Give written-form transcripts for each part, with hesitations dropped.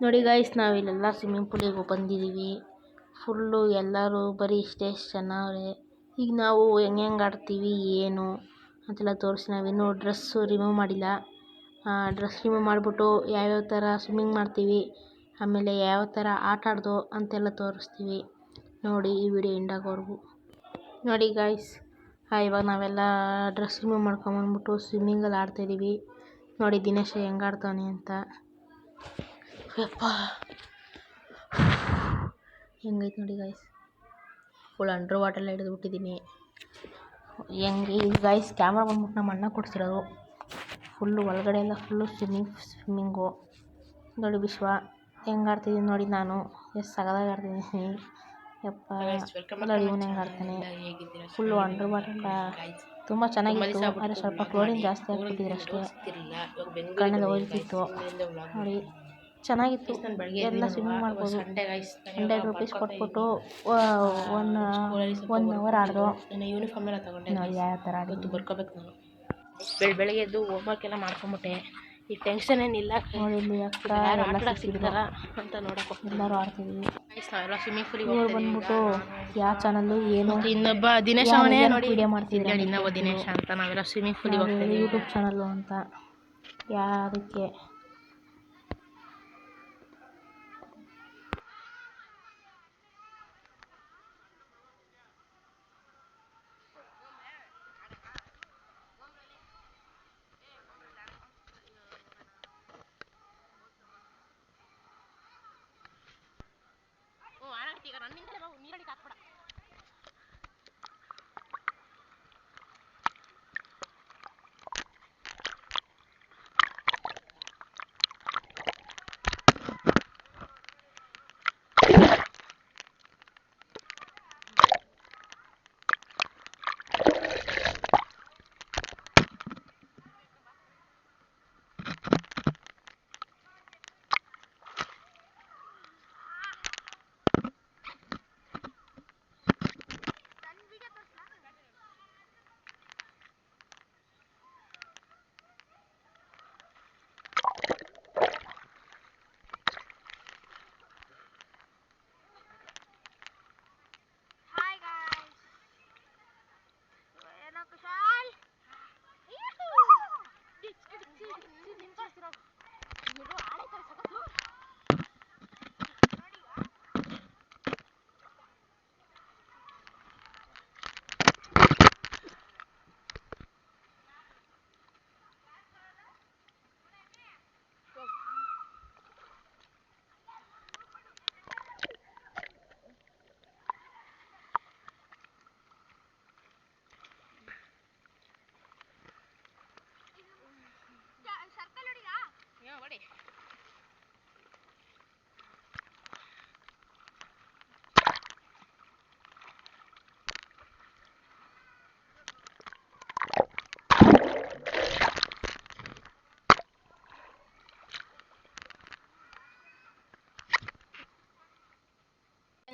ನೋಡಿ guys, ನಾವಿಲ್ಲೆಲ್ಲ swimming ಪೂಲಿಗೆ ಬಂದಿದ್ದೀವಿ. Full ಎಲ್ಲರೂ ಬರೀ ಇಷ್ಟೇ ಚೆನ್ನಾಗವ್ರೆ. ಈಗ ನಾವು ಹೆಂಗೆ ಆಡ್ತೀವಿ ಏನು ಅಂತೆಲ್ಲ ತೋರಿಸಿ, ನಾವಿನ್ನೂ ಡ್ರೆಸ್ಸು ರಿಮೂವ್ ಮಾಡಿಲ್ಲ. ಡ್ರೆಸ್ ರಿಮೂವ್ ಮಾಡಿಬಿಟ್ಟು ಯಾವ್ಯಾವ ಥರ ಸ್ವಿಮ್ಮಿಂಗ್ ಮಾಡ್ತೀವಿ, ಆಮೇಲೆ ಯಾವ ಥರ ಆಟ ಆಡ್ದೋ ಅಂತೆಲ್ಲ ತೋರಿಸ್ತೀವಿ. ನೋಡಿ ಈ ವಿಡಿಯೋ ಎಂಡಾಗೋವರೆಗೂ ನೋಡಿ ಗೈಸ್. ಇವಾಗ ನಾವೆಲ್ಲ ಡ್ರೆಸ್ ರಿಮೂವ್ ಮಾಡ್ಕೊಂಬಂದ್ಬಿಟ್ಟು ಸ್ವಿಮ್ಮಿಂಗಲ್ಲಿ ಆಡ್ತಾಯಿದ್ದೀವಿ. ನೋಡಿ ದಿನೇಶ ಹೆಂಗೆ ಆಡ್ತಾನೆ ಅಂತ. ಯಪ್ಪ ಹೆಂಗೈತೆ ನೋಡಿ ಗೈಸ್, ಫುಲ್ ಅಂಡರ್ ವಾಟರ್ಲ್ಲ ಹಿಡಿದ್ಬಿಟ್ಟಿದ್ದೀನಿ. ಹೆಂಗೆ ಈಗ ಗೈಸ್, ಕ್ಯಾಮ್ರಾ ಬಂದ್ಬಿಟ್ಟು ನಮ್ಮ ಅಣ್ಣ ಕೊಡ್ಸಿರೋದು. ಫುಲ್ಲು ಒಳಗಡೆ ಎಲ್ಲ ಫುಲ್ಲು ಸ್ವಿಮ್ಮಿಂಗು. ನೋಡಿ ವಿಶ್ವ ಹೆಂಗೆ ಆಡ್ತಿದ್ದೀನಿ ನೋಡಿ, ನಾನು ಎಷ್ಟು ಸಗದಾಗಿ ಆಡ್ತಿದ್ದೀನಿ. ಯಪ್ಪ ನೋಡಿ ಇವನು ಹೆಂಗೆ ಆಡ್ತಾನೆ. ಫುಲ್ಲು ಅಂಡರ್ ವಾಟರ್ಲ್ಲ ತುಂಬ ಚೆನ್ನಾಗಿತ್ತು. ಆದರೆ ಸ್ವಲ್ಪ ಕ್ಲೋರಿನ್ ಜಾಸ್ತಿ ಆಗ್ಬಿಟ್ಟಿದ್ರು ಅಷ್ಟೇ, ಕಣ್ಣೆಲ್ಲ ಹೋಗ್ತಿತ್ತು. ನೋಡಿ ಚೆನ್ನಾಗಿತ್ತು, ಎಲ್ಲ ಸ್ವಿಮ್ಮಿಂಗ್ ಮಾಡ್ಬೋದು. 100 ರೂಪೀಸ್ ಕೊಟ್ಬಿಟ್ಟು 1 ಅವರ್ ಆಡಿದ್ರು. ನೋಡಿ ಯಾವ ಥರ ಆಡಿದ್ದು ಬರ್ಕೋಬೇಕು. ನಾನು ಬೆಳಗ್ಗೆ ಎದ್ದು ಹೋಮ್ವರ್ಕ್ ಎಲ್ಲ ಮಾಡ್ಕೊಂಬಿಟ್ಟೆ. ಈಗ ಟೆನ್ಷನ್ ಏನಿಲ್ಲ. ನೋಡಿ ಇಲ್ಲಿ ಎಲ್ಲ ಸಿಗ್ತಾರ ಅಂತ ನೋಡಕ್ಕೆ ಎಲ್ಲರೂ ಆಡ್ತಿದ್ವಿ. ಸ್ವಿಮ್ಮಿಂಗ್ ಪೂಲಿಗೆ ಇವ್ರು ಬಂದ್ಬಿಟ್ಟು ಯಾವ ಚಾನಲ್ಲು ಏನು, ಇನ್ನೊಬ್ಬ ದಿನೇಶ ಅವನೇ ನೋಡಿ ವಿಡಿಯೋ ಮಾಡ್ತಿದ್ದಾರೆ. ಇನ್ನೊಬ್ಬ ದಿನೇಶ ಅಂತ ನಾವೆಲ್ಲ ಸ್ವಿಮ್ಮಿಂಗ್ ಪೂಲಿಗೆ ಹೋಗ್ತೀವಿ. ಯೂಟ್ಯೂಬ್ ಚಾನಲ್ಲು ಅಂತ ಯಾವುದಕ್ಕೆ ಈಗ ನನ್ನಿಂದಲೇ ನೀರಡಿಗೆ ಹಾಕ್ಬಿಡ.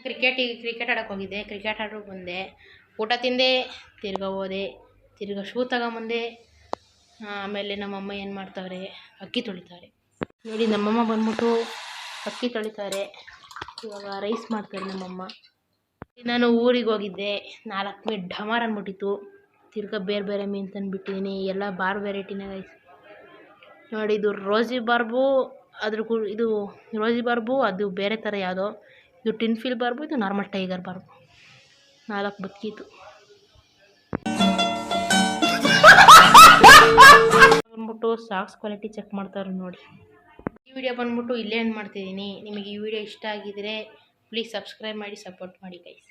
ಕ್ರಿಕೆಟ್ ಆಡೋಕೆ ಹೋಗಿದ್ದೆ. ಕ್ರಿಕೆಟ್ ಆಡೋಕೆ ಬಂದೆ, ಊಟ ತಿಂದೆ, ತಿರ್ಗಾ ಹೋದೆ, ತಿರ್ಗಾ ಶೂ ತಗೊಂಬಂದೆ. ಆಮೇಲೆ ನಮ್ಮಮ್ಮ ಏನು ಮಾಡ್ತಾವ್ರೆ, ಅಕ್ಕಿ ತೊಳಿತಾರೆ. ನೋಡಿ ನಮ್ಮಮ್ಮ ಬಂದ್ಬಿಟ್ಟು ಅಕ್ಕಿ ತೊಳಿತಾರೆ. ಇವಾಗ ರೈಸ್ ಮಾಡ್ತಾರೆ ನಮ್ಮಮ್ಮ. ನಾನು ಊರಿಗೆ ಹೋಗಿದ್ದೆ, 4 ಮೀನು ಡಮಾರ್ ಅಂದ್ಬಿಟ್ಟಿತ್ತು. ತಿರ್ಗಾ ಬೇರೆ ಬೇರೆ ಮೀನು ತಂದುಬಿಟ್ಟಿದ್ದೀನಿ, ಎಲ್ಲ ಬಾರ್ ವೆರೈಟಿನ ರೈಸ್. ನೋಡಿ ಇದು ರೋಸಿ ಬಾರ್ಬು, ಇದು ರೋಸಿ ಬಾರ್ಬು, ಅದು ಬೇರೆ ಥರ ಯಾವುದೋ. ಇದು ಟಿನ್ ಫಿಲ್ ಬಾರ್ಬು, ಇದು ನಾರ್ಮಲ್ ಟೈಗರ್ ಬಾರ್ಬು. 4 ಬದುಕಿತ್ತು. ಬಂದ್ಬಿಟ್ಟು ಸಾಕ್ಸ್ ಕ್ವಾಲಿಟಿ ಚೆಕ್ ಮಾಡ್ತಾರೆ ನೋಡಿ. ಈ ವಿಡಿಯೋ ಬಂದ್ಬಿಟ್ಟು ಇಲ್ಲೇ ಏನು ಮಾಡ್ತಿದ್ದೀನಿ. ನಿಮಗೆ ಈ ವಿಡಿಯೋ ಇಷ್ಟ ಆಗಿದ್ರೆ ಪ್ಲೀಸ್ ಸಬ್ಸ್ಕ್ರೈಬ್ ಮಾಡಿ, ಸಪೋರ್ಟ್ ಮಾಡಿ ಗೈಸ್.